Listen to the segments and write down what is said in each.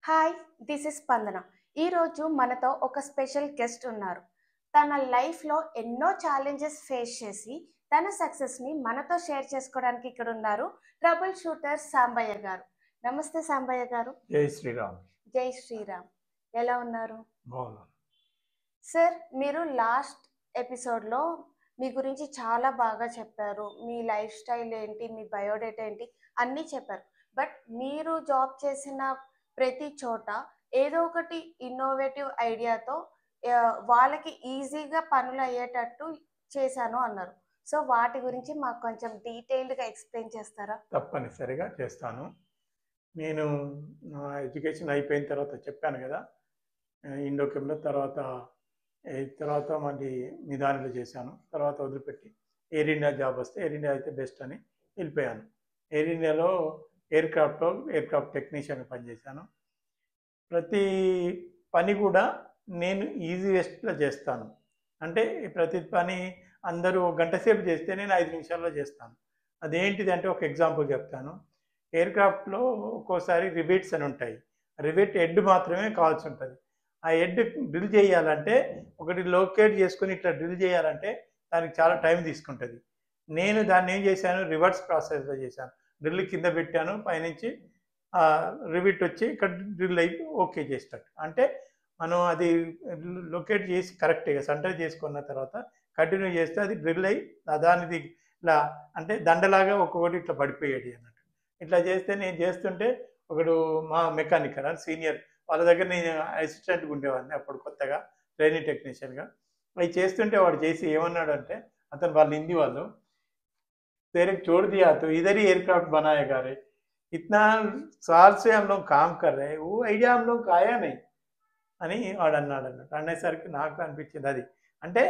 Hi, this is స్పందన. ఈరోజు మనతో ఒక స్పెషల్ గెస్ట్ ఉన్నారు. తన లైఫ్‌లో ఎన్నో ఛాలెంజెస్ ఫేస్ చేసి, తన సక్సెస్‌ని మనతో షేర్ చేసుకోవడానికి ఇక్కడ ఉన్నారు. ట్రబుల్ షూటర్ సాంబయ్య గారు. నమస్తే సాంబయ్య గారు. జై శ్రీరామ్. జై శ్రీరామ్. ఎలా ఉన్నారు? బాగున్నాను. సార్, మీరు లాస్ట్ ఎపిసోడ్‌లో మీ గురించి చాలా బాగా చెప్పారు. మీ లైఫ్ స్టైల్ ఏంటి, మీ బయోడేటా ఏంటి అన్నీ చెప్పారు. బట్ మీరు జాబ్ చేసిన ప్రతి చోట ఏదో ఒకటి ఇన్నోవేటివ్ ఐడియాతో వాళ్ళకి ఈజీగా పనులు అయ్యేటట్టు చేశాను అన్నారు. సో, వాటి గురించి మాకు కొంచెం డీటెయిల్డ్‌గా ఎక్స్‌ప్లెయిన్ చేస్తారా? తప్పనిసరిగా చేస్తాను. నేను నా ఎడ్యుకేషన్ అయిపోయిన తర్వాత చెప్పాను కదా! ఇండోకెమ్‌లో తర్వాత మళ్ళీ మిధానిలో చేశాను. తర్వాత వదిలిపెట్టి ఎయిర్ ఇండియా జాబ్ వస్తే ఎయిర్ ఇండియా అయితే బెస్ట్ అని వెళ్ళిపోయాను. ఎయిర్ ఇండియాలో ఎయిర్‌క్రాఫ్ట్ టెక్నీషియన్‌గా పనిచేశాను. ప్రతి పని కూడా నేను ఈజియెస్ట్‌లో చేస్తాను. అంటే ప్రతి పని అందరూ ఒక గంట సేపు చేస్తే నేను 5 నిమిషాల్లో చేస్తాను. అదేంటిదంటే ఒక ఎగ్జాంపుల్ చెప్తాను. ఎయిర్‌క్రాఫ్ట్‌లో ఒక్కోసారి రివెట్స్ అని ఉంటాయి. రివెట్ హెడ్ మాత్రమే కావాల్సి ఉంటది. ఆ హెడ్ డ్రిల్ చేయాలంటే ఒకటి లొకేట్ చేసుకొని ఇట్లా డ్రిల్ చేయాలంటే దానికి చాలా టైం తీసుకుంటది. నేను దాన్ని ఏం చేశాను రివర్స్ ప్రాసెస్‌లో చేశాను. డ్రిల్ కింద పెట్టాను. పైనుంచి రివిట్ వచ్చి ఇక్కడ డ్రిల్ అయి ఓకే చేసేటట్టు. అంటే మనం అది లొకేట్ చేసి కరెక్ట్‌గా సెంటర్ చేసుకున్న తర్వాత కంటిన్యూ చేస్తే అది డ్రిల్ అయ్యి దానిది ఇలా అంటే దండలాగా ఒక్కొక్కటి ఇట్లా పడిపోయేది అన్నట్టు. ఇట్లా చేస్తే నేను చేస్తుంటే ఒకడు మా మెకానికల్ సీనియర్ వాళ్ళ దగ్గర నేను అసిస్టెంట్‌గా ఉండేవాడిని అప్పుడు కొత్తగా ట్రైనింగ్ టెక్నీషియన్‌గా. అవి చేస్తుంటే వాడు చేసి ఏమన్నాడంటే అతను వాళ్ళు హిందీ వాళ్ళు, "तेरे को छोड़ दिया तो इधर ही एयरक्राफ्ट बनाएगा रे। इतना साल से हम लोग काम कर रहे हैं, वो ఐడియా हम लोग को आया नहीं" అని వాడు అన్నాడు అన్నట్టు. అనేసరికి నాకు అనిపించింది అది. అంటే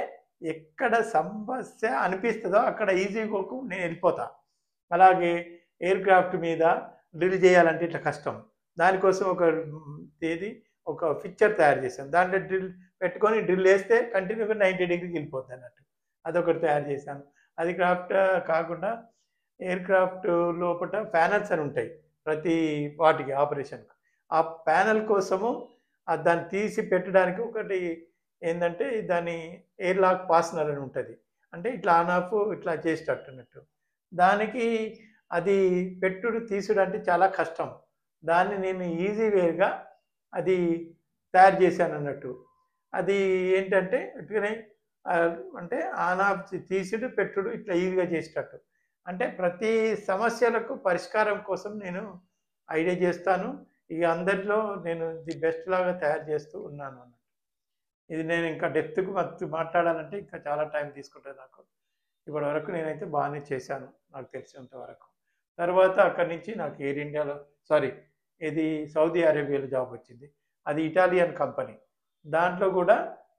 ఎక్కడ సమస్య అనిపిస్తుందో అక్కడ ఈజీగా నేను వెళ్ళిపోతా. అలాగే ఎయిర్‌క్రాఫ్ట్ మీద డ్రిల్ చేయాలంటే ఇట్లా కష్టం. దానికోసం ఒక పిక్చర్ తయారు చేశాను. దాంట్లో డ్రిల్ పెట్టుకొని డ్రిల్ వేస్తే కంటిన్యూగా 90 డిగ్రీకి వెళ్ళిపోద్ది అన్నట్టు. అదొకటి తయారు చేశాను. అది కాకుండా ఎయిర్‌క్రాఫ్ట్ లోపట ప్యానెల్స్ అని ఉంటాయి. ప్రతి వాటికి ఆపరేషన్‌కి. ఆ ప్యానెల్ కోసము దాన్ని తీసి పెట్టడానికి ఒకటి ఏందంటే దాన్ని ఎయిర్ లాక్ ఫాస్టనర్ అని ఉంటది. అంటే ఇట్లా ఆన్ ఆఫ్ ఇట్లా చేసేటట్టు అన్నట్టు. దానికి అది తీసుడు అంటే చాలా కష్టం. దాన్ని నేను ఈజీ వేగా అది తయారు చేశానన్నట్టు. అది ఏంటంటే ఉట్టిగనే అంటే ఆన్ ఆఫ్ తీసుడు, పెట్టుడు ఇట్లా ఈజీగా చేసేటట్టు. అంటే ప్రతి సమస్యలకు పరిష్కారం కోసం నేను ఐడియా చేస్తాను. ఇక అందరిలో నేను ది బెస్ట్ లాగా తయారు చేస్తూ ఉన్నాను అన్నట్టు. ఇది నేను ఇంకా డెప్త్‌గా మాట్లాడాలంటే ఇంకా చాలా టైం తీసుకుంటది నాకు. ఇప్పటి వరకు నేనైతే బాగానే చేశాను నాకు తెలిసినంత వరకు. తర్వాత అక్కడి నుంచి నాకు ఎయిర్ ఇండియాలో ఇది సౌదీ అరేబియాలో జాబ్ వచ్చింది. అది ఇటాలియన్ కంపెనీ. దాంట్లో కూడా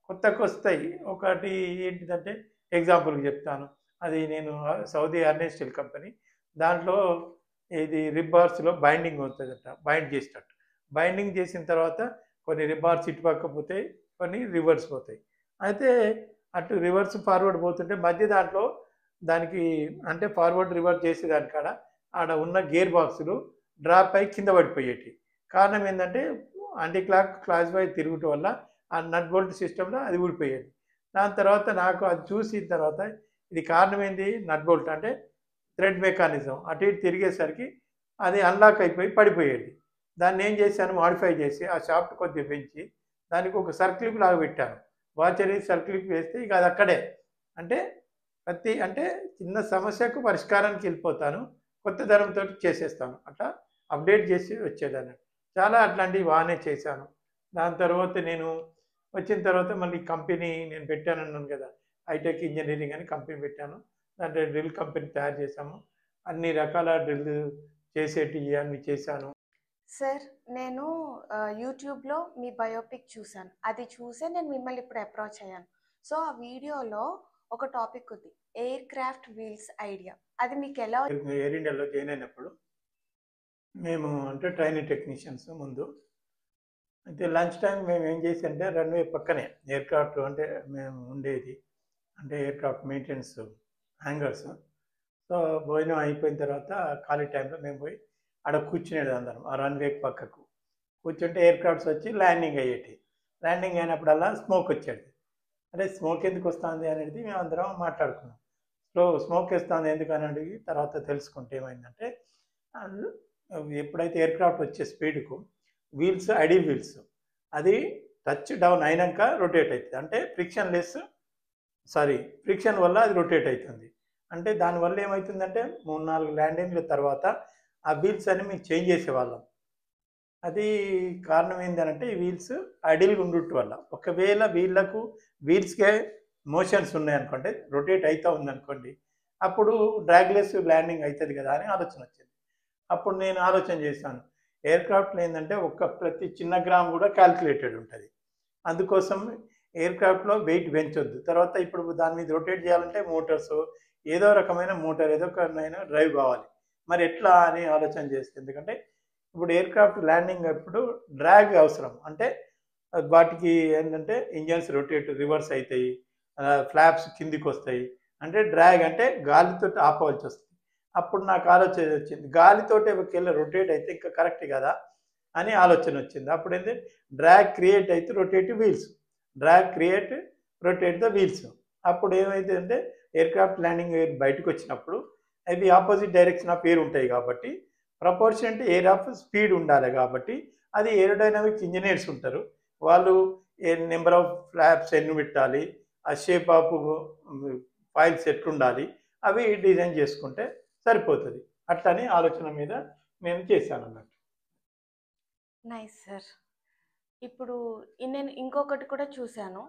కొత్తకొస్తాయి. ఒకటి ఏంటిదంటే ఎగ్జాంపుల్‌కి చెప్తాను. అది నేను సౌదీ ఎయిర్‌లైన్స్ స్టీల్ కంపెనీ. దాంట్లో ఇది రిబార్స్‌లో బైండింగ్ ఉంటదట. బైండ్ చేసేటట్టు. బైండింగ్ చేసిన తర్వాత కొన్ని రిబార్స్ ఇటుపక్క పోతాయి. కొన్ని రివర్స్ పోతాయి. అయితే అటు రివర్స్, ఫార్వర్డ్ పోతుంటే మధ్య దాంట్లో దానికి అంటే ఫార్వర్డ్, రివర్స్ చేసేదాని కాడ ఆడ ఉన్న గేర్ బాక్సులు డ్రాప్ అయ్యి కింద పడిపోయేటివి. కారణం ఏందంటే క్లాక్ వైజ్ తిరుగుట వల్ల ఆ నట్ బోల్ట్ సిస్టమ్‌లో అది ఊడిపోయేది. దాని తర్వాత నాకు అది చూసిన తర్వాత ఇది కారణం ఏంది నట్ బోల్ట్ అంటే థ్రెడ్ మెకానిజం అటు ఇటు తిరిగేసరికి అది అన్లాక్ అయిపోయి పడిపోయేది. దాన్ని ఏం చేశాను మోడిఫై చేసి ఆ షాఫ్ట్ కొద్దిగా పెంచి దానికి ఒక సర్క్లిప్ లాగా పెట్టాను. వాచర్ సర్క్లిప్ వేస్తే ఇక అది అక్కడే. అంటే అంటే చిన్న సమస్యకు పరిష్కారానికి వెళ్ళిపోతాను. కొత్తదనంతో చేసేస్తాను. అట్లా అప్డేట్ చేసి వచ్చేదాన్ని. చాలా అట్లాంటివి బాగానే చేశాను. దాని తర్వాత నేను వచ్చిన తర్వాత మళ్ళీ కంపెనీ నేను పెట్టానన్నాను కదా! హైటెక్ ఇంజినీరింగ్ అని కంపెనీ పెట్టాను. దాంట్లో డ్రిల్ కంపెనీ తయారు చేశాము. అన్ని రకాల డ్రిల్ చేసేటివి అన్నీ చేశాను. సార్, నేను యూట్యూబ్‌లో మీ బయోపిక్ చూసాను. అది చూసే నేను మిమ్మల్ని ఇప్పుడు అప్రోచ్ అయ్యాను. సో, ఆ వీడియోలో ఒక టాపిక్ ఉంది. Aircraft wheels idea. అది మీకెలా ఎయిర్ ఇండియాలో జాయిన్ అయినప్పుడు మేము అంటే ట్రైనింగ్ టెక్నీషియన్స్ ముందు. అయితే లంచ్ టైమ్ మేము ఏం చేసామంటే రన్‌వే పక్కనే ఎయిర్‌క్రాఫ్ట్ అంటే మేము ఉండేది. అంటే ఎయిర్‌క్రాఫ్ట్ మెయింటెనెన్స్ హ్యాంగర్స్. సో, భోజనం అయిపోయిన తర్వాత ఖాళీ టైంలో మేము పోయి ఆడ కూర్చునేది అందరం. ఆ రన్‌వే పక్కకు. కూర్చుంటే ఎయిర్ క్రాఫ్ట్స్ వచ్చి ల్యాండింగ్ అయ్యేటి. ల్యాండింగ్ అయినప్పుడల్లా స్మోక్ వచ్చేది. అరే స్మోక్ ఎందుకు వస్తుంది అనేది మేము అందరం మాట్లాడుకున్నాం. స్మోక్ వస్తుంది ఎందుకని అడిగి తర్వాత తెలుసుకుంటే ఏమైందంటే ఆళ్ళు ఎప్పుడైతే ఎయిర్ క్రాఫ్ట్ వచ్చే స్పీడ్‌కు వీల్స్ ఐడిల్ వీల్స్ అది టచ్ డౌన్ అయినంక రొటేట్ అయితది. అంటే ఫ్రిక్షన్ వల్ల అది రొటేట్ అయితుంది. అంటే దానివల్ల ఏమైతుందంటే 3, 4 ల్యాండింగ్‌ల తర్వాత ఆ వీల్స్ అన్ని మేము చేంజ్ చేసేవాళ్ళం. అది కారణం ఏందనంటే ఈ వీల్స్ ఐడిల్‌గా ఉండుట వల్ల. ఒకవేళ వీల్స్‌కే మోషన్స్ ఉన్నాయనుకోండి, రొటేట్ అయితా ఉందనుకోండి, అప్పుడు డ్రాగ్‌లెస్ ల్యాండింగ్ అయితది కదా అని ఆలోచన వచ్చింది. అప్పుడు నేను ఆలోచన చేశాను. ఎయిర్ క్రాఫ్ట్‌లో ఏందంటే ప్రతి చిన్న గ్రామ్ కూడా కాలిక్యులేటెడ్ ఉంటది. అందుకోసం ఎయిర్ క్రాఫ్ట్‌లో వెయిట్ పెంచొద్దు. తర్వాత ఇప్పుడు దాని మీద రొటేట్ చేయాలంటే మోటార్సో, ఏదో రకమైన మోటార్ ఏదో ఒకనైనా డ్రైవ్ కావాలి. మరి ఎట్లా అని ఆలోచన చేస్తే ఎందుకంటే ఇప్పుడు ఎయిర్ క్రాఫ్ట్ ల్యాండింగ్ అప్పుడు డ్రాగ్ అవసరం. అంటే వాటికి ఏంటంటే ఇంజన్స్ రివర్స్ అయితాయి. ఫ్లాప్స్ కిందికొస్తాయి. అంటే డ్రాగ్ అంటే గాలితోటి ఆపవలసొస్తది. అప్పుడు నాకు ఆలోచన వచ్చింది. గాలితోటి ఒకవేళ రొటేట్ అయితే ఇంకా కరెక్ట్ కదా అని ఆలోచన వచ్చింది. అప్పుడేంది డ్రాగ్ క్రియేట్ అయితే రొటేట్ ద వీల్స్. అప్పుడు ఏమైతదంటే ఎయిర్ క్రాఫ్ట్ ల్యాండింగ్ బయటకు వచ్చినప్పుడు అవి ఆపోజిట్ డైరెక్షన్ ఆఫ్ ఎయిర్ ఉంటాయి కాబట్టి ప్రపోర్షనల్ ఎయిర్ ఆఫ్ స్పీడ్ ఉండాలి కాబట్టి అది ఏరోడైనమిక్ ఇంజినీర్స్ ఉంటారు. వాళ్ళు నెంబర్ ఆఫ్ ఫ్లాప్స్ ఎన్ని పెట్టాలి, ఆ షేప్ ఆఫ్ ఫైల్స్ ఎట్లుండాలి అవి డిజైన్ చేసుకుంటే సరిపోతుంది. అట్లని ఆలోచన మీద నేను చేశాను అన్నట్టు. Nice sir. ఇప్పుడు నేను ఇంకొకటి కూడా చూశాను.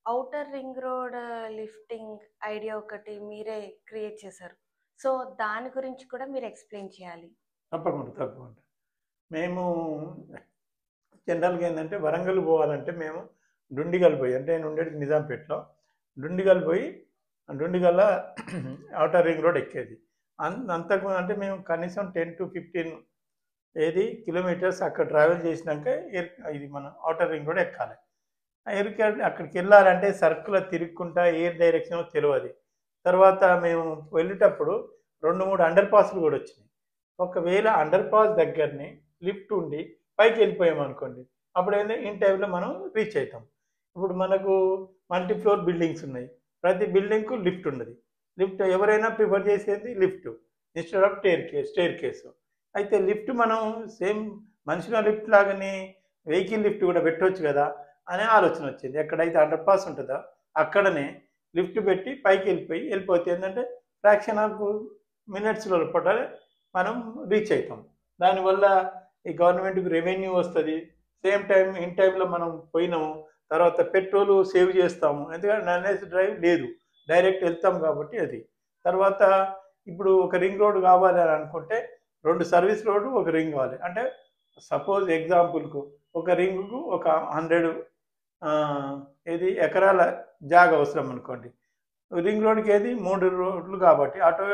Outer ring road lifting idea ఒకటి మీరే క్రియేట్ చేశారు. సో దాని గురించి కూడా మీరు ఎక్స్ప్లెయిన్ చేయాలి. తప్పకుండా. మేము జనరల్‌గా ఏందంటే వరంగల్ పోవాలంటే మేము డుండిగల్ పోయి అంటే నేను ఉండేది నిజాంపేటలో. డుండిగల్ల ఔటర్ రింగ్ రోడ్ ఎక్కేది. అంతకు అంటే మేము కనీసం 10-15 కిలోమీటర్స్ అక్కడ ట్రావెల్ చేసినాక ఇది మన ఔటర్ రింగ్ రోడ్ ఎక్కాలి. అక్కడికి వెళ్ళాలంటే సర్కిల్‌లో తిరుక్కుంటా ఎయిర్ డైరెక్షనో తెలవది. తర్వాత మేము వెళ్ళేటప్పుడు 2, 3 అండర్ పాస్‌లు కూడా వచ్చినాయి. ఒకవేళ అండర్ పాస్ దగ్గరనే లిఫ్ట్ ఉండి పైకి వెళ్ళిపోయామనుకోండి, అప్పుడేంది ఇన్ టైంలో మనం రీచ్ అవుతాం. ఇప్పుడు మనకు మల్టీ ఫ్లోర్ బిల్డింగ్స్ ఉన్నాయి. ప్రతి బిల్డింగ్‌కు లిఫ్ట్ ఉన్నది. లిఫ్ట్ ఎవరైనా ప్రిఫర్ చేసేది lift instead of stair case. అయితే లిఫ్ట్ మనం సేమ్ మనుషుల లిఫ్ట్ లాగానే వెహికల్ లిఫ్ట్ కూడా పెట్టొచ్చు కదా అనే ఆలోచన వచ్చింది. ఎక్కడైతే అండర్ పాస్ ఉంటుందో అక్కడనే లిఫ్ట్ పెట్టి పైకి వెళ్ళిపోతే ఏంటంటే ఫ్రాక్షన్ ఆఫ్ మినిట్స్‌లో మనం రీచ్ అవుతాం. దానివల్ల ఈ గవర్నమెంట్‌కి రెవెన్యూ వస్తుంది. సేమ్ టైం ఇన్ టైంలో మనం పోయినాము. తర్వాత పెట్రోల్ సేవ్ చేస్తాము. ఎందుకంటే నన్నేసి డ్రైవ్ లేదు. డైరెక్ట్ వెళ్తాం కాబట్టి అది. తర్వాత ఇప్పుడు ఒక రింగ్ రోడ్ కావాలి అని అనుకుంటే 2 సర్వీస్ రోడ్డు, ఒక రింగ్ కావాలి. అంటే సపోజ్ ఎగ్జాంపుల్‌కు ఒక రింగ్‌కు ఒక 100 ఎకరాల జాగా అవసరం అనుకోండి. రింగ్ రోడ్‌కి 3 రోడ్లు కాబట్టి అటో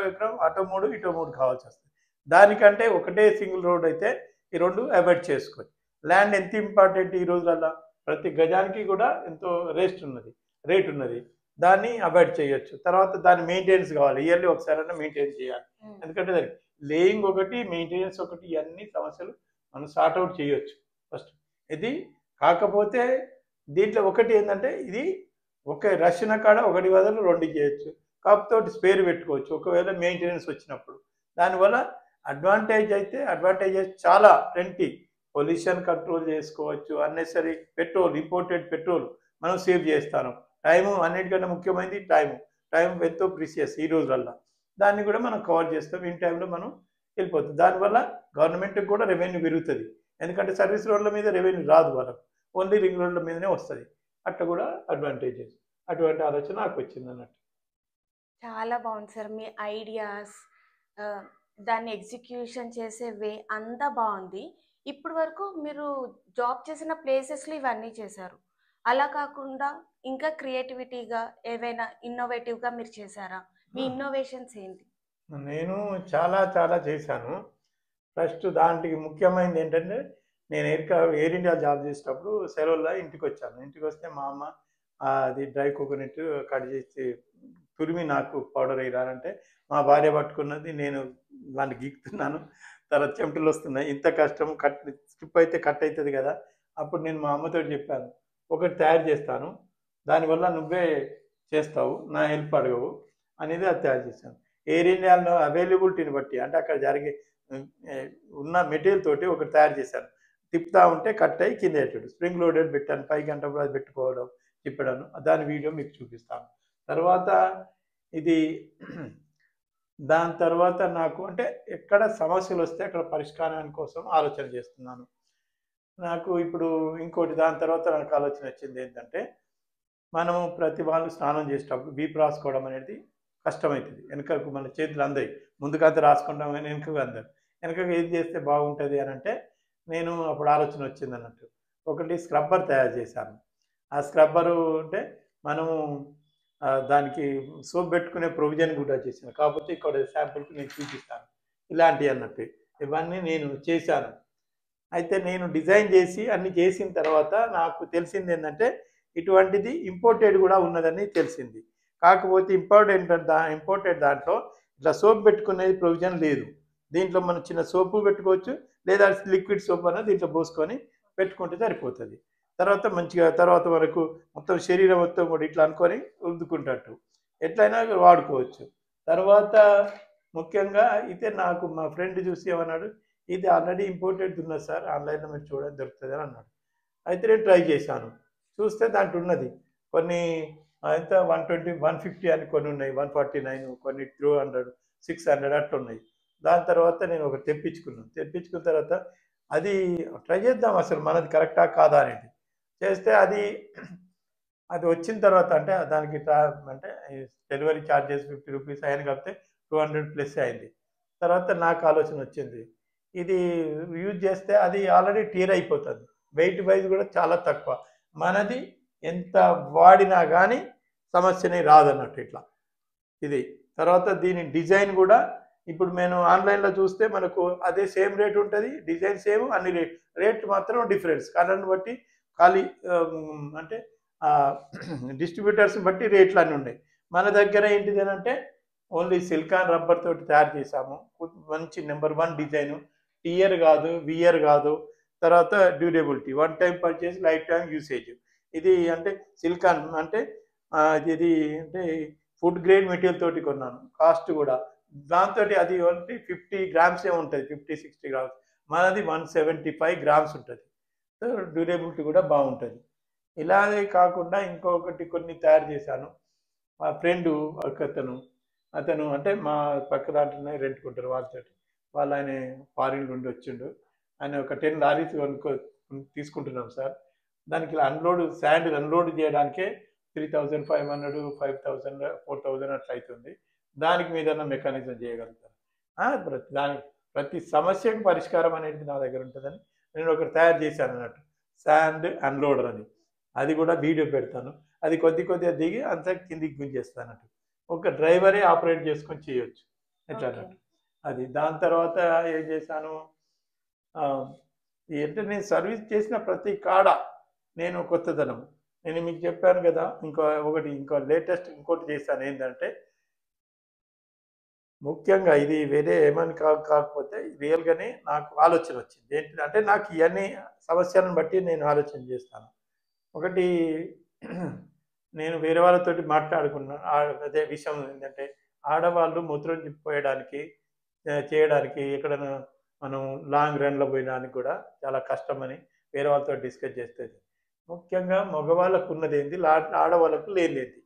3 ఇటో 3 కావాల్సొస్తది. దానికంటే ఒకటే సింగిల్ రోడ్ అయితే ఈ 2 అవాయిడ్ చేసుకోవచ్చు. ల్యాండ్ ఎంత ఇంపార్టెంట్ ఈ రోజులల్లా. ప్రతి గజానికి కూడా ఎంతో రేట్ ఉన్నది. దాన్ని అవాయిడ్ చేయొచ్చు. తర్వాత దాని మెయింటెనెన్స్ కావాలి. ఇయర్లీ ఒకసారైనా మెయింటైన్ చేయాలి. ఎందుకంటే దానికి లేయింగ్ ఒకటి, మెయింటెనెన్స్ ఒకటి, ఇవన్నీ సమస్యలు మనం సార్ట్ అవుట్ చేయొచ్చు ఫస్ట్. ఇది కాకపోతే దీంట్లో ఒకటి ఏంటంటే ఇది ఒక రక్షణ కాడ ఒకటి బదులు 2 చేయొచ్చు. కాకపోతే స్పేర్ పెట్టుకోవచ్చు ఒకవేళ మెయింటెనెన్స్ వచ్చినప్పుడు. దానివల్ల అడ్వాంటేజెస్ చాలా ప్లెంటీ. పొల్యూషన్ కంట్రోల్ చేసుకోవచ్చు. అన్నెసరీ ఇంపోర్టెడ్ పెట్రోల్ మనం సేవ్ చేస్తాం. టైము అన్నిటికన్నా ముఖ్యమైనది టైము. టైం ఎంతో ప్రీషియస్ ఈ రోజులల్లో. దాన్ని కూడా మనం కవర్ చేస్తాం. ఇన్ టైంలో మనం వెళ్ళిపోతుంది. దానివల్ల గవర్నమెంట్కి కూడా రెవెన్యూ పెరుగుతుంది. ఎందుకంటే సర్వీస్ రోడ్ల మీద రెవెన్యూ రాదు వాళ్ళకు. ఓన్లీ రింగ్ రోడ్ల మీదనే వస్తుంది. అట్లా కూడా అడ్వాంటేజెస్. అటువంటి ఆలోచన నాకు వచ్చింది అన్నట్టు. చాలా బాగుంది సార్. మీ ఐడియాస్, దాన్ని ఎగ్జిక్యూషన్ చేసే వే అంతా బాగుంది. ఇప్పటి వరకు మీరు జాబ్ చేసిన ప్లేసెస్లో ఇవన్నీ చేశారు. అలా కాకుండా ఇంకా క్రియేటివిటీగా ఏవైనా ఇన్నోవేటివ్గా మీరు చేశారా? మీ ఇన్నోవేషన్స్ ఏంటి? నేను చాలా చేశాను. ఫస్ట్ దాంట్కి ముఖ్యమైనది ఏంటంటే నేను ఎయిర్ ఇండియా జాబ్ చేసేటప్పుడు సెలవుల్లో ఇంటికి వచ్చాను. ఇంటికి వస్తే మా అమ్మ అది డ్రై కోకోనట్ కట్ చేసి తురిమి నాకు పౌడర్ వేయరానంటే మా భార్య పట్టుకున్నది. నేను దాన్ని గీకుతున్నాను. తర్వాత చెమటలు వస్తున్నాయి, ఇంత కష్టం కట్ స్కిప్ అయితే కట్ అవుతుంది కదా. అప్పుడు నేను మా అమ్మతో చెప్పాను, ఒకటి తయారు చేస్తాను, దానివల్ల నువ్వే చేస్తావు, నా హెల్ప్ అడగవు అనేది అది తయారు చేశాను. ఎయిర్ ఇండియాలో అవైలబిలిటీని బట్టి అంటే అక్కడ జరిగే ఏ, ఉన్న మెటీరియల్ తోటి ఒకటి తయారు చేశాను. తిప్పుతా ఉంటే కట్ అయ్యి కింద పెట్టాడు, స్ప్రింగ్ లోడెడ్ పెట్టాను, పైకి గంటప్పుడు అది పెట్టుకోవడం తిప్పడాను, దాని వీడియో మీకు చూపిస్తాను. తర్వాత ఇది దాని తర్వాత నాకు అంటే ఎక్కడ సమస్యలు వస్తే అక్కడ పరిష్కారం కోసం ఆలోచన చేస్తున్నాను. నాకు ఇప్పుడు ఇంకోటి దాని తర్వాత నాకు ఆలోచన వచ్చింది ఏంటంటే, మనము ప్రతి వాళ్ళు స్నానం చేసేటప్పుడు వీపు రాసుకోవడం అనేది కష్టమవుతుంది. వెనకకు మన చేతులు అందయి, ముందుకంతా రాసుకుంటాం కానీ వెనుకకు అందరు. వెనకకు ఏది చేస్తే బాగుంటుంది అని అంటే నేను అప్పుడు ఆలోచన వచ్చింది అన్నట్టు. ఒకటి స్క్రబ్బర్ తయారు చేశాను. ఆ స్క్రబ్బరు అంటే మనము దానికి సోప్ పెట్టుకునే ప్రొవిజన్ కూడా చేశాను. కాకపోతే ఇక్కడ శాంపుల్కి నేను చూపిస్తాను ఇలాంటివి అన్నట్టు. ఇవన్నీ నేను చేశాను. అయితే నేను డిజైన్ చేసి అన్ని చేసిన తర్వాత నాకు తెలిసింది ఏంటంటే ఇటువంటిది ఇంపోర్టెడ్ కూడా ఉన్నదని తెలిసింది. కాకపోతే ఇంపోర్టెడ్ దాంట్లో ఇట్లా సోప్ పెట్టుకునేది ప్రొవిజన్ లేదు. దీంట్లో మనం చిన్న సోపు పెట్టుకోవచ్చు, లేదా లిక్విడ్ సోప్ అన్నది దీంట్లో పోసుకొని పెట్టుకుంటే సరిపోతుంది. తర్వాత మంచిగా తర్వాత వరకు మొత్తం శరీరం మొత్తం కూడా ఇట్లా అనుకొని రుద్దుకుంటట్టు ఎట్లయినా వాడుకోవచ్చు. తర్వాత ముఖ్యంగా అయితే నాకు మా ఫ్రెండ్ చూసి ఏమన్నాడు, ఇది ఆల్రెడీ ఇంపోర్టెడ్ ఉన్నది సార్, ఆన్లైన్లో మీరు చూడండి దొరుకుతుంది అని అన్నాడు. అయితే నేను ట్రై చేశాను, చూస్తే దాంట్లో ఉన్నది కొన్ని ఎంత 120 150 అని కొన్ని ఉన్నాయి, 149, కొన్ని 200 600 అట్లా ఉన్నాయి. దాని తర్వాత నేను ఒకటి తెప్పించుకున్న తర్వాత అది ట్రై చేద్దాం అసలు మనది కరెక్టా కాదా అనేది చేస్తే అది వచ్చిన తర్వాత అంటే దానికి అంటే డెలివరీ ఛార్జెస్ 50 రూపీస్ అయిన కాకపోతే 200+ అయింది. తర్వాత నాకు ఆలోచన వచ్చింది, ఇది యూజ్ చేస్తే అది ఆల్రెడీ టీర్ అయిపోతుంది, వెయిట్ వైజ్ కూడా చాలా తక్కువ, మనది ఎంత వాడినా కానీ సమస్యని రాదన్నట్టు ఇట్లా ఇది. తర్వాత దీని డిజైన్ కూడా ఇప్పుడు నేను ఆన్లైన్లో చూస్తే మనకు అదే సేమ్ రేట్ ఉంటుంది, డిజైన్ సేమ్, అన్ని రేట్ మాత్రం డిఫరెన్స్ కలర్ని బట్టి ఖాళీ అంటే డిస్ట్రిబ్యూటర్స్ని బట్టి రేట్లు అన్నీ ఉన్నాయి. మన దగ్గర ఏంటిది అంటే ఓన్లీ సిలికాన్ రబ్బర్ తోటి తయారు చేసాము, మంచి నెంబర్ 1 డిజైను, టియర్ కాదు, వియర్ కాదు. తర్వాత durability, 1 time purchase, life time usage. ఇది అంటే సిలికాన్ అంటే ఇది అంటే ఫుడ్ గ్రేడ్ మెటీరియల్ తోటి కొన్నాను, కాస్ట్ కూడా దాంతో అది 50 గ్రామ్సే ఉంటుంది, 50-60 గ్రామ్స్, మనది 175 గ్రామ్స్ ఉంటుంది. సో డ్యూరబిలిటీ కూడా బాగుంటుంది. ఇలాగే కాకుండా ఇంకొకటి కొన్ని తయారు చేశాను. మా ఫ్రెండు అతను అంటే మా పక్క దాంట్లోనే రెంట్కుంటారు వాళ్ళు ఆయన ఫారిన్ నుండి వచ్చిండు. ఆయన ఒక 10 లారీస్ తీసుకుంటున్నాం సార్. దానికి శాండ్ అన్లోడ్ చేయడానికే 3500, 5000, 4000 అట్లా అవుతుంది. దానికి మీద మెకానిజం చేయగలుగుతారు. ప్రతి సమస్యకు పరిష్కారం అనేది నా దగ్గర ఉంటుందని నేను ఒకటి తయారు చేశాను అన్నట్టు, శాండ్ అన్లోడర్ అని. అది కూడా వీడియో పెడతాను. అది కొద్దిగా దిగి అంతా కిందికి గుంజేస్తాను అన్నట్టు. ఒక డ్రైవరే ఆపరేట్ చేసుకొని చేయొచ్చు ఎట్లా అన్నట్టు అది. దాని తర్వాత ఏం చేశాను అంటే నేను సర్వీస్ చేసిన ప్రతి కాడ నేను కొత్తదనం, నేను మీకు చెప్పాను కదా. ఇంకో లేటెస్ట్ ఇంకోటి చేశాను ఏంటంటే, ముఖ్యంగా ఇది వేరే ఏమని కాకపోతే రియల్గానే నాకు ఆలోచన వచ్చింది ఏంటంటే, నాకు ఇవన్నీ సమస్యలను బట్టి నేను ఆలోచన చేస్తాను. ఒకటి నేను వేరే వాళ్ళతోటి మాట్లాడుకున్నాను, అదే విషయం ఏంటంటే ఆడవాళ్ళు మూత్రం పోయడానికి చేయడానికి ఎక్కడైనా మనం లాంగ్ రన్లో పోయడానికి కూడా చాలా కష్టమని వేరే వాళ్ళతో డిస్కస్ చేస్తుంది. ముఖ్యంగా మగవాళ్ళకు ఉన్నది ఏంది, ఆడవాళ్ళకు లేనిది.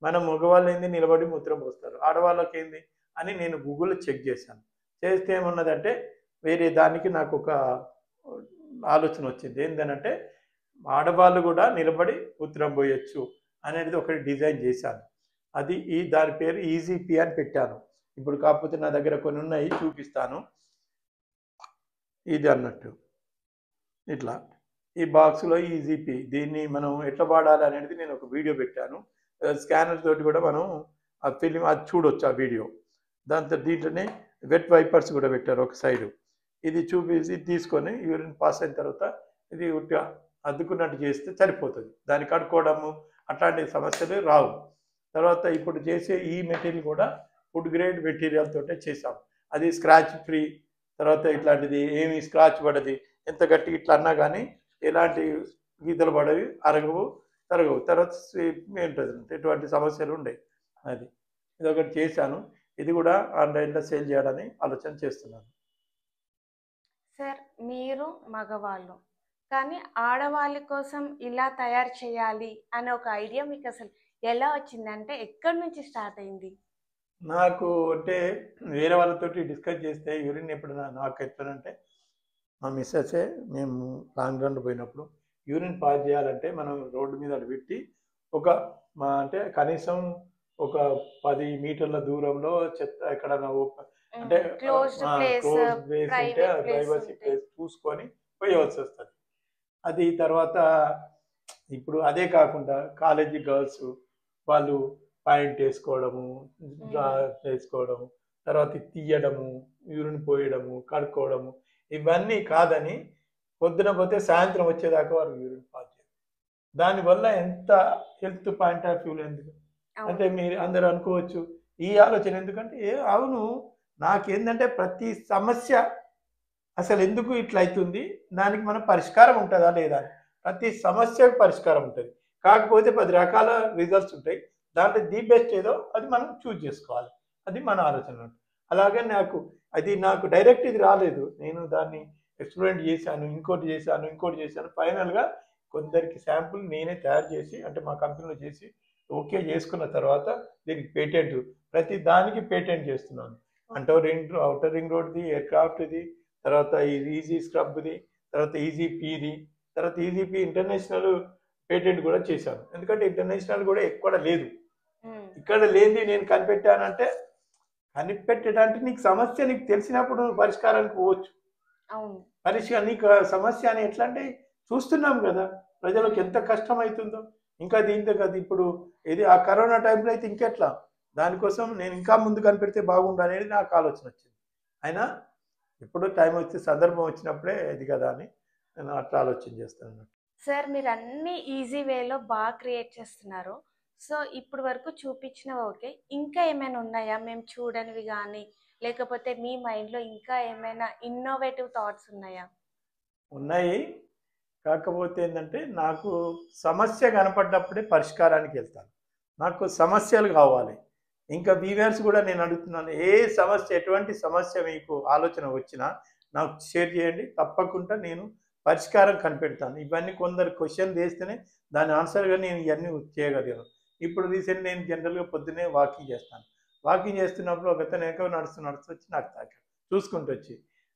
మనం మగవాళ్ళు ఏంది నిలబడి మూత్రం పోస్తారు, ఆడవాళ్ళకి ఏంది అని నేను గూగుల్లో చెక్ చేశాను. చేస్తే ఏమున్నదంటే వేరే దానికి నాకు ఒక ఆలోచన వచ్చింది. ఏంటంటే ఆడవాళ్ళు కూడా నిలబడి మూత్రం పోయొచ్చు అనేది ఒకటి డిజైన్ చేశాను. అది దాని పేరు ఈజీపీ అని పెట్టాను. ఇప్పుడు కాకపోతే నా దగ్గర కొన్ని ఉన్నాయి, చూపిస్తాను. ఇది అన్నట్టు ఇట్లా ఈ బాక్స్లో ఈజీపీ, దీన్ని మనం ఎట్లా వాడాలి అనేది నేను ఒక వీడియో పెట్టాను. స్కానర్ తోటి కూడా మనం ఆ ఫిలిం అది చూడొచ్చు ఆ వీడియో. దీంట్లోనే వెట్ వైపర్స్ కూడా పెట్టారు ఒక సైడు. ఇది చూపించి తీసుకొని యూరిన్ పాస్ అయిన తర్వాత ఇది అద్దుకున్నట్టు చేస్తే సరిపోతుంది, దాన్ని కడుక్కోవడము అట్లాంటి సమస్యలు రావు. తర్వాత ఇప్పుడు చేసే ఈ మెటీరియల్ కూడా ఫుడ్ గ్రేడ్ మెటీరియల్ తోటే చేసాం, అది స్క్రాచ్ ఫ్రీ. తర్వాత ఇట్లాంటిది ఏమి స్క్రాచ్ పడది, ఎంత గట్టి ఇట్లా అన్నా కానీ ఎలాంటి గీతలు పడవి, అరగవు, తరగవు. తర్వాత ఉంటుంది, ఎటువంటి సమస్యలు ఉండవు. అది ఇదొకటి చేశాను. ఇది కూడా ఆన్లైన్లో సేల్ చేయాలని ఆలోచన చేస్తున్నాను. సార్ మీరు మగవాళ్ళు, కానీ ఆడవాళ్ళ కోసం ఇలా తయారు చేయాలి అనే ఒక ఐడియా మీకు అసలు ఎలా వచ్చింది? అంటే ఎక్కడి నుంచి స్టార్ట్ అయింది? నాకు అంటే వేరే వాళ్ళతోటి డిస్కస్ చేస్తే యూరిన్ ఎప్పుడు నాకు ఎట్లనంటే, మా మిస్సెసే మేము లాంగ్ రన్లో పోయినప్పుడు యూరిన్ పాస్ చేయాలంటే మనం రోడ్డు మీద అటు పెట్టి ఒక అంటే కనీసం ఒక 10 మీటర్ల దూరంలో చెత్త ఎక్కడన్నా అంటే క్లోజ్డ్ ప్లేస్, క్లోజ్ ప్లేస్ ఉంటే ప్రైవేట్ ప్లేస్ ప్రైవసీ ఉంటే. ప్లేస్ చూసుకొని పోయవలసి వస్తుంది. అది తర్వాత ఇప్పుడు అదే కాకుండా కాలేజీ గర్ల్స్ వాళ్ళు పాయింట్ వేసుకోవడము, డ్రా వేసుకోవడము, తర్వాత తీయడము, యూరిన్ పోయడము, కడుక్కోవడము, ఇవన్నీ కాదని పొద్దున పోతే సాయంత్రం వచ్చేదాకా వారు యూరిన్ పాస్ చేయరు. దానివల్ల ఎంత హెల్త్ పాయింట్ ఆఫ్ వ్యూ ఎందుకు అంటే మీరు అందరూ అనుకోవచ్చు ఈ ఆలోచన ఎందుకంటే అవును, నాకేంటంటే ప్రతి సమస్య అసలు ఎందుకు ఇట్లా అవుతుంది, దానికి మన పరిష్కారం ఉంటుందా లేదా, ప్రతి సమస్యకు పరిష్కారం ఉంటుంది. కాకపోతే 10 రకాల రిజల్ట్స్ ఉంటాయి, దాంట్లో ది బెస్ట్ ఏదో అది మనం చూజ్ చేసుకోవాలి. అది మన ఆలోచన. అలాగే నాకు డైరెక్ట్ ఇది రాలేదు, నేను దాన్ని ఎక్స్పెరిమెంట్ చేశాను, ఇంకోటి చేశాను. ఫైనల్గా కొందరికి శాంపుల్ నేనే తయారు చేసి అంటే మా కంపెనీలో చేసి ఓకే చేసుకున్న తర్వాత దీనికి పేటెంట్, ప్రతి దానికి పేటెంట్ చేస్తున్నాను. అవుటర్ రింగ్ రోడ్ది, ఎయిర్క్రాఫ్ట్ది, తర్వాత ఈజీ స్క్రబ్ది, తర్వాత ఈజీ పీది, తర్వాత ఈజీ పీ ఇంటర్నేషనల్ పేటెంట్ కూడా చేశాను. ఎందుకంటే ఇంటర్నేషనల్ కూడా ఎక్కడ లేదు, ఇక్కడ లేనిది నేను కనిపెట్టానంటే కనిపెట్టడానికి నీకు సమస్య నీకు తెలిసినప్పుడు పరిష్కారానికి పోవచ్చు. నీకు సమస్య అని ఎట్లా అంటే చూస్తున్నాం కదా ప్రజలకు ఎంత కష్టం అవుతుందో. ఇంకా దీంతో కదా ఇప్పుడు ఇది ఆ కరోనా టైంలో అయితే ఇంకెట్లా, దానికోసం నేను ఇంకా ముందు కనిపెడితే బాగుండు అనేది నాకు ఆలోచన వచ్చింది. అయినా ఇప్పుడు టైం వచ్చి సందర్భం వచ్చినప్పుడే ఇది కదా అని నేను అట్లా ఆలోచన చేస్తాను. సార్ మీరు అన్ని ఈజీ వేలో బాగా క్రియేట్ చేస్తున్నారు. సో ఇప్పుడు వరకు చూపించినవి ఓకే, ఇంకా ఏమైనా ఉన్నాయా మేము చూడనివి కానీ, లేకపోతే మీ మైండ్లో ఇంకా ఏమైనా ఇన్నోవేటివ్ థాట్స్ ఉన్నాయా? ఉన్నాయి, కాకపోతే ఏంటంటే నాకు సమస్య కనపడ్డప్పుడే పరిష్కారానికి వెళ్తాను. నాకు సమస్యలు కావాలి. ఇంకా వ్యూవర్స్ కూడా నేను అడుగుతున్నాను, ఏ సమస్య ఎటువంటి సమస్య మీకు ఆలోచన వచ్చినా నాకు షేర్ చేయండి, తప్పకుండా నేను పరిష్కారం కనిపెడతాను. ఇవన్నీ కొందరు క్వశ్చన్ వేస్తేనే దాని ఆన్సర్గా నేను ఇవన్నీ చేయగలిగాను. ఇప్పుడు రీసెంట్ నేను జనరల్గా పొద్దున్నే వాకింగ్ చేస్తాను. వాకింగ్ చేస్తున్నప్పుడు ఒకతను వెనక నడుస్తూ వచ్చి నాకు తాకాడు చూసుకుంటూ వచ్చి.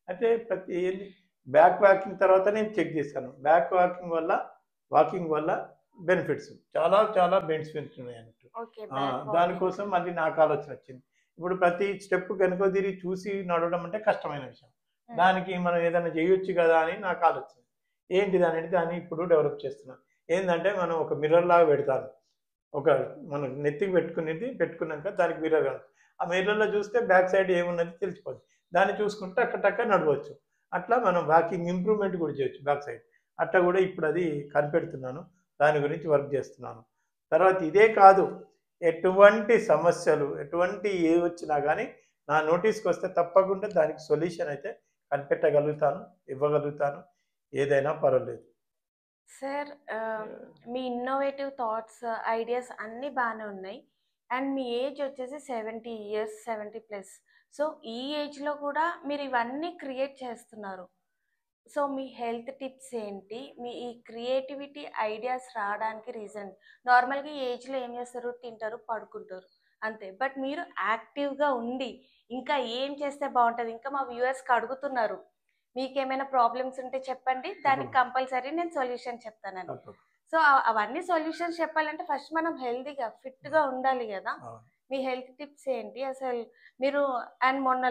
అంటే ప్రతి బ్యాక్ వాకింగ్ తర్వాత నేను చెక్ చేశాను, బ్యాక్ వాకింగ్ వల్ల బెనిఫిట్స్ చాలా చాలా బెనిఫిట్స్ ఉన్నాయి అన్నట్టు. దానికోసం మళ్ళీ నాకు ఆలోచన వచ్చింది. ఇప్పుడు ప్రతి స్టెప్ కనుక తిరిగి చూసి నడవడం అంటే కష్టమైన విషయం, దానికి మనం ఏదైనా చేయొచ్చు కదా అని నాకు ఆలోచన. ఏంటిది అనేది దాన్ని ఇప్పుడు డెవలప్ చేస్తున్నాను. ఏంటంటే మనం ఒక మిర్రర్ లాగా పెడతాను, ఒక మనం నెత్తికి పెట్టుకున్నాక దానికి మిర్రర్ కాదు, ఆ మిర్రర్లో చూస్తే బ్యాక్ సైడ్ ఏమున్నది తెలిసిపోతుంది, దాన్ని చూసుకుంటే అక్కడక్క నడవచ్చు. అట్లా మనం వాకింగ్ ఇంప్రూవ్మెంట్ కూడా చేయొచ్చు బ్యాక్ సైడ్. అట్లా కూడా ఇప్పుడు అది కనిపెడుతున్నాను, దాని గురించి వర్క్ చేస్తున్నాను. తర్వాత ఇదే కాదు, ఎటువంటి సమస్యలు ఎటువంటి ఏ వచ్చినా కానీ నా నోటీస్కి వస్తే తప్పకుండా దానికి సొల్యూషన్ అయితే కనిపెట్టగలుగుతాను, ఇవ్వగలుగుతాను, ఏదైనా పర్వాలేదు. సార్ మీ ఇన్నోవేటివ్ థాట్స్, ఐడియాస్ అన్నీ బాగానే ఉన్నాయి. అండ్ మీ ఏజ్ వచ్చేసి 70 ఇయర్స్, 70+. సో ఈ ఏజ్లో కూడా మీరు ఇవన్నీ క్రియేట్ చేస్తున్నారు. సో మీ హెల్త్ టిప్స్ ఏంటి? మీ ఈ క్రియేటివిటీ ఐడియాస్ రావడానికి రీజన్? నార్మల్గా ఈ ఏజ్లో ఏం చేస్తారు, తింటారు, పడుకుంటారు అంతే. బట్ మీరు యాక్టివ్గా ఉండి ఇంకా ఏం చేస్తే బాగుంటుంది, ఇంకా మా వ్యూవర్స్కి అడుగుతున్నారు మీకేమైనా ప్రాబ్లమ్స్ ఉంటే చెప్పండి, దానికి కంపల్సరీ నేను సొల్యూషన్ చెప్తానండి. సో అవన్నీ సొల్యూషన్స్ చెప్పాలంటే ఫస్ట్ మనం హెల్తీగా ఫిట్గా ఉండాలి కదా. మీ హెల్త్ టిప్స్ ఏంటి అసలు మీరు? అండ్ మొన్న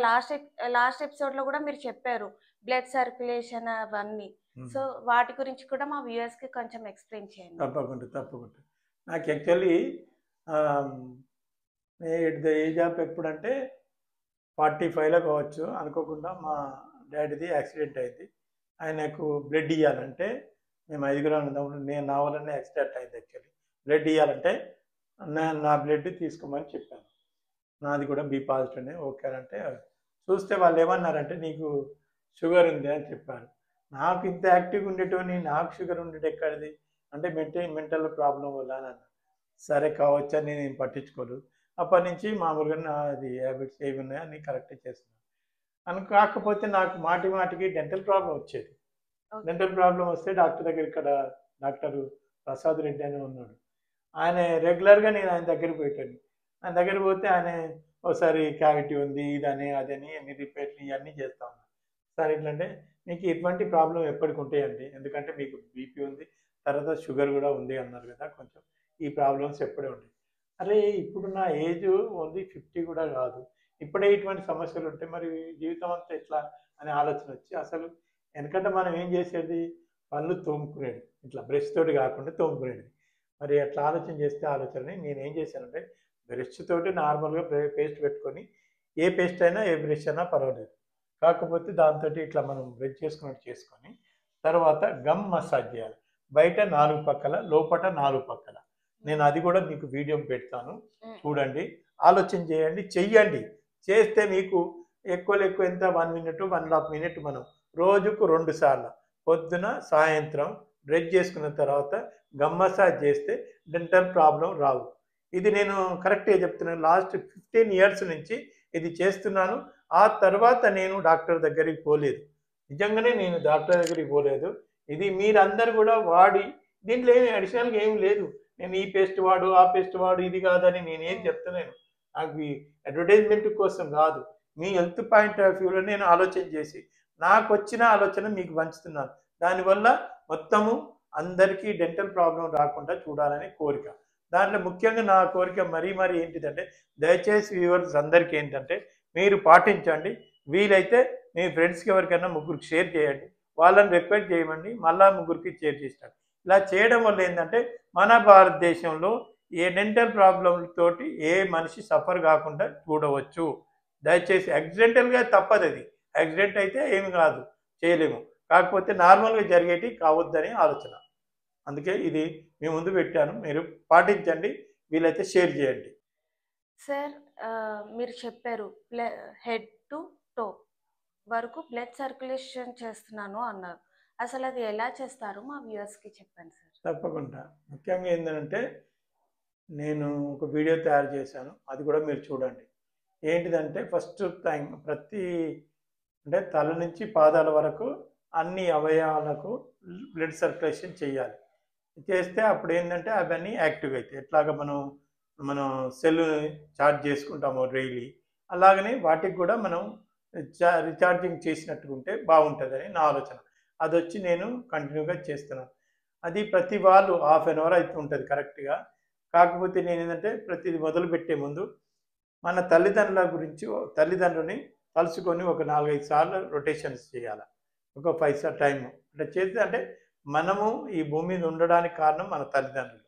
లాస్ట్ ఎపిసోడ్లో కూడా మీరు చెప్పారు బ్లడ్ సర్క్యులేషన్ అవన్నీ. సో వాటి గురించి కూడా మా వ్యూవర్స్కి కొంచెం ఎక్స్ప్లెయిన్ చేయండి. తప్పకుండా. నాకు actually at the age of ఎప్పుడంటే 45లో కావచ్చు, అనుకోకుండా మా డాడీది యాక్సిడెంట్ అయింది. ఆయనకు బ్లడ్ ఇవ్వాలంటే మేము 5గురం ఉన్నప్పుడు నా వల్లనే యాక్సిడెంట్ అయింది. యాక్చువల్లీ బ్లడ్ ఇవ్వాలంటే నా బ్లడ్ తీసుకోమని చెప్పాను. నాది కూడా బి పాజిటివ్నే. ఓకే అంటే చూస్తే వాళ్ళు ఏమన్నారంటే నీకు షుగర్ ఉంది అని చెప్పారు. నాకు ఇంత యాక్టివ్గా ఉండేటోని నాకు షుగర్ ఉండేది ఎక్కడిది అంటే మెంటల్ ప్రాబ్లం వల్ల అని అన్నారు. సరే కావచ్చు అని నేను పట్టించుకోలేదు. అప్పటి నుంచి మామూలుగా నాది హ్యాబిట్స్ ఏవి ఉన్నాయో అన్నీ కరెక్ట్గా చేస్తున్నాను. కాకపోతే నాకు మాటి మాటికి డెంటల్ ప్రాబ్లం వచ్చేది. ఓకే. డెంటల్ ప్రాబ్లం వస్తే డాక్టర్ దగ్గర ఇక్కడ డాక్టర్ ప్రసాద్ రెడ్డి అని ఉన్నాడు. ఆయన రెగ్యులర్‌గా నేను ఆయన దగ్గరికి పోయేటోడిని. ఆయన దగ్గరికి పోతే ఆయన ఓసారి క్యావిటీ ఉంది, ఇదని, అదని అన్ని రిపేర్లు ఇయన్నీ చేస్తా ఉన్నాడు. సార్ ఎట్లంటే మీకు ఎటువంటి ప్రాబ్లమ్ ఎప్పటికి ఉంటాయండి. ఎందుకంటే మీకు బీపీ ఉంది, తర్వాత షుగర్ కూడా ఉంది అన్నారు కదా! కొంచెం ఈ ప్రాబ్లమ్స్ ఎప్పుడే ఉంటాయి. అరే! ఇప్పుడు నా ఏజ్ ఓన్లీ 50 కూడా కాదు. ఇప్పుడే ఇటువంటి సమస్యలు ఉంటే మరి జీవితం అంతా ఎట్లా అనే ఆలోచన వచ్చి అసలు వెనకట మనం ఏం చేసేది పళ్ళు తోముకునేది. ఇట్లా బ్రష్ తోటి కాకుండా తోముకునేది. మరి అట్లా ఆలోచన చేస్తే ఆలోచనని నేనేం చేశానంటే బ్రష్ తోటి నార్మల్‌గా పేస్ట్ పెట్టుకొని ఏ పేస్ట్ అయినా, ఏ బ్రష్ అయినా పర్వాలేదు. కాకపోతే దాంతోటి ఇట్లా మనం బ్రష్ చేసుకున్నట్టు చేసుకొని తర్వాత గమ్ మసాజ్ చేయాలి. బయట 4 పక్కల, లోపట 4 పక్కల. నేను అది కూడా మీకు వీడియో పెడతాను. చూడండి. ఆలోచన చేయండి. చెయ్యండి. చేస్తే మీకు ఎక్కువ ఎంత 1 మినిట్, 1½ మినిట్ మనం రోజుకు 2 సార్లు పొద్దున, సాయంత్రం బ్రష్ చేసుకున్న తర్వాత గమ్ మసాజ్ చేస్తే డెంటల్ ప్రాబ్లమ్ రావు. ఇది నేను కరెక్ట్‌గా చెప్తున్నాను. లాస్ట్ 15 ఇయర్స్ నుంచి ఇది చేస్తున్నాను. ఆ తర్వాత నేను డాక్టర్ దగ్గరికి పోలేదు. నిజంగానే నేను డాక్టర్ దగ్గరికి పోలేదు. ఇది మీరందరూ కూడా వాడి దీంట్లో ఏమి అడిషనల్‌గా ఏమి లేదు. నేను ఈ పేస్ట్ వాడు, ఆ పేస్ట్ వాడు, ఇది కాదని నేనేం చెప్తలేను. నాకు ఈ అడ్వర్టైజ్‌మెంట్ కోసం కాదు. మీ హెల్త్ పాయింట్ ఆఫ్ వ్యూలో నేను ఆలోచన చేసి, నాకొచ్చిన ఆలోచన మీకు పంచుతున్నాను. దానివల్ల మొత్తము అందరికీ డెంటల్ ప్రాబ్లమ్ రాకుండా చూడాలని కోరిక. దాంట్లో ముఖ్యంగా నా కోరిక మరీ ఏంటిదంటే, దయచేసి వ్యూవర్స్ అందరికీ ఏంటంటే, మీరు పాటించండి. వీలైతే మీ ఫ్రెండ్స్‌కి ఎవరికైనా ముగ్గురికి షేర్ చేయండి. వాళ్ళని రిక్వెస్ట్ చేయమండి. మళ్ళా ముగ్గురికి షేర్ చేస్తారు. ఇలా చేయడం వల్ల ఏంటంటే, మన భారతదేశంలో ఏ డెంటల్ ప్రాబ్లమ్ తోటి ఏ మనిషి సఫర్ కాకుండా చూడవచ్చు. దయచేసి యాక్సిడెంటల్‌గా తప్పదది. యాక్సిడెంట్ అయితే ఏమి కాదు, చేయలేము. కాకపోతే నార్మల్‌గా జరిగేటివి కావద్దని ఆలోచన. అందుకే ఇది మీ ముందు పెట్టాను. మీరు పాటించండి. వీలైతే షేర్ చేయండి. సార్ మీరు చెప్పారు హెడ్ టు టో వరకు బ్లడ్ సర్క్యులేషన్ చేస్తున్నాను అన్నారు. అసలు అది ఎలా చేస్తారు మా వ్యూవర్స్‌కి చెప్పండి సార్. తప్పకుండా. ముఖ్యంగా ఏంటంటే, నేను ఒక వీడియో తయారు చేశాను. అది కూడా మీరు చూడండి. ఏంటిదంటే ఫస్ట్ టైం అంటే తల నుంచి పాదాల వరకు అన్ని అవయవాలకు బ్లడ్ సర్క్యులేషన్ చేయాలి. చేస్తే అప్పుడేంటంటే అవన్నీ యాక్టివ్ అవుతాయి. ఎట్లాగా మనం సెల్ చార్జ్ చేసుకుంటామో డైలీ, అలాగనే వాటికి కూడా మనం రీఛార్జింగ్ చేసినట్టుగా ఉంటే బాగుంటుందని నా ఆలోచన. అదొచ్చి నేను కంటిన్యూగా చేస్తున్నాను. అది ప్రతి వాళ్ళు హాఫ్ అన్ అవర్ అయితే ఉంటుంది కరెక్ట్‌గా. కాకపోతే నేనేంటంటే ప్రతిది మొదలుపెట్టే ముందు మన తల్లిదండ్రులని తలుచుకొని ఒక 4, 5 సార్లు రొటేషన్స్ చేయాలి. ఒక 5 సార్ టైము. అంటే చేస్తే అంటే మనము ఈ భూమి మీద ఉండడానికి కారణం మన తల్లిదండ్రులు.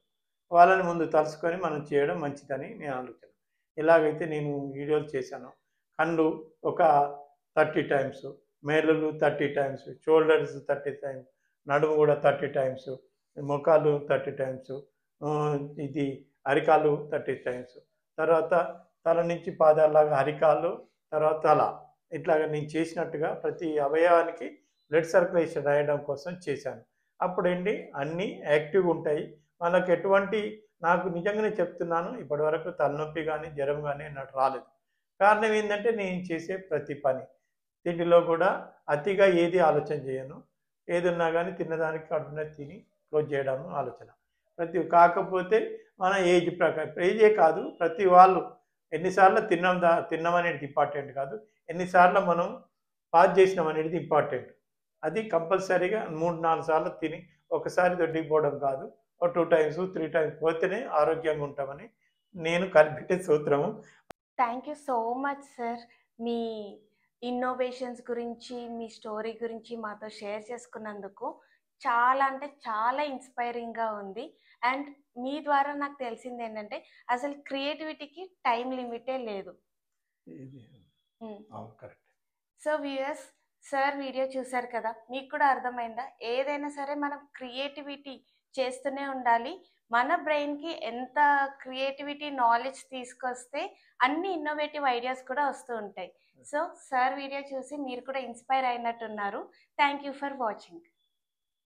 వాళ్ళని ముందు తలుచుకొని మనం చేయడం మంచిదని నేను ఆలోచన. ఎలాగైతే నేను వీడియోలు చేశానో, కళ్ళు ఒక 30 టైమ్స్, మేలులు 30 టైమ్స్, షోల్డర్స్ 30 టైమ్స్, నడుము కూడా 30 టైమ్స్, మోకాళ్ళు 30 టైమ్స్, ఇది అరికాళ్ళు 30 టైమ్స్. తర్వాత తల నుంచి పాదాల్లాగా అరికాళ్ళు, తర్వాత తల. ఇట్లాగా నేను చేసినట్టుగా ప్రతి అవయవానికి బ్లడ్ సర్క్యులేషన్ రాయడం కోసం చేశాను. అప్పుడేంటి అన్నీ యాక్టివ్‌గా ఉంటాయి. మనకు నాకు నిజంగానే చెప్తున్నాను, ఇప్పటివరకు తలనొప్పి గానీ, జ్వరం గానీ నాకు రాలేదు. కారణం ఏందంటే నేను చేసే ప్రతి పని. తిండిలో కూడా అతిగా ఏది ఆలోచన చేయను. ఏదున్నా గానీ తిన్నదానికి కడుపున తిని క్లోజ్ చేయడం ఆలోచన. కాకపోతే మన ఏజ్ ప్రకారం ఏజే కాదు, ప్రతి వాళ్ళు ఎన్నిసార్లు తిన్నామనేది ఇంపార్టెంట్ కాదు. ఎన్నిసార్లు మనం పాజ్ చేసినాం అనేది ఇంపార్టెంట్. అది కంపల్సరీగా 3, 4 సార్లు తిని ఒకసారి దొడ్డికి పోవడం కాదు. ఒక 2 టైమ్స్, 3 టైమ్స్ పోతేనే ఆరోగ్యంగా ఉంటామని నేను కనిపెట్టే సూత్రము. Thank you so much sir. Me innovations గురించి, మీ స్టోరీ గురించి మాతో షేర్ చేసుకున్నందుకు చాలా అంటే చాలా ఇన్స్పైరింగ్‌గా ఉంది. అండ్ మీ ద్వారా నాకు తెలిసిందేంటంటే అసలు క్రియేటివిటీకి టైమ్ లిమిటే లేదు. ఇది హ్మ్. అవును. Correct. So viewers, sir video చూసారు కదా! మీకు కూడా అర్థమైందా? ఏదైనా సరే మనం క్రియేటివిటీ చేస్తూనే ఉండాలి. మన బ్రెయిన్‌కి ఎంత క్రియేటివిటీ, నాలెడ్జ్ తీసుకొస్తే అన్ని ఇన్నోవేటివ్ ఐడియాస్ కూడా వస్తూ ఉంటాయి. సో సార్ వీడియో చూసి మీరు కూడా ఇన్స్పైర్ అయినట్టున్నారు. Thank you for watching.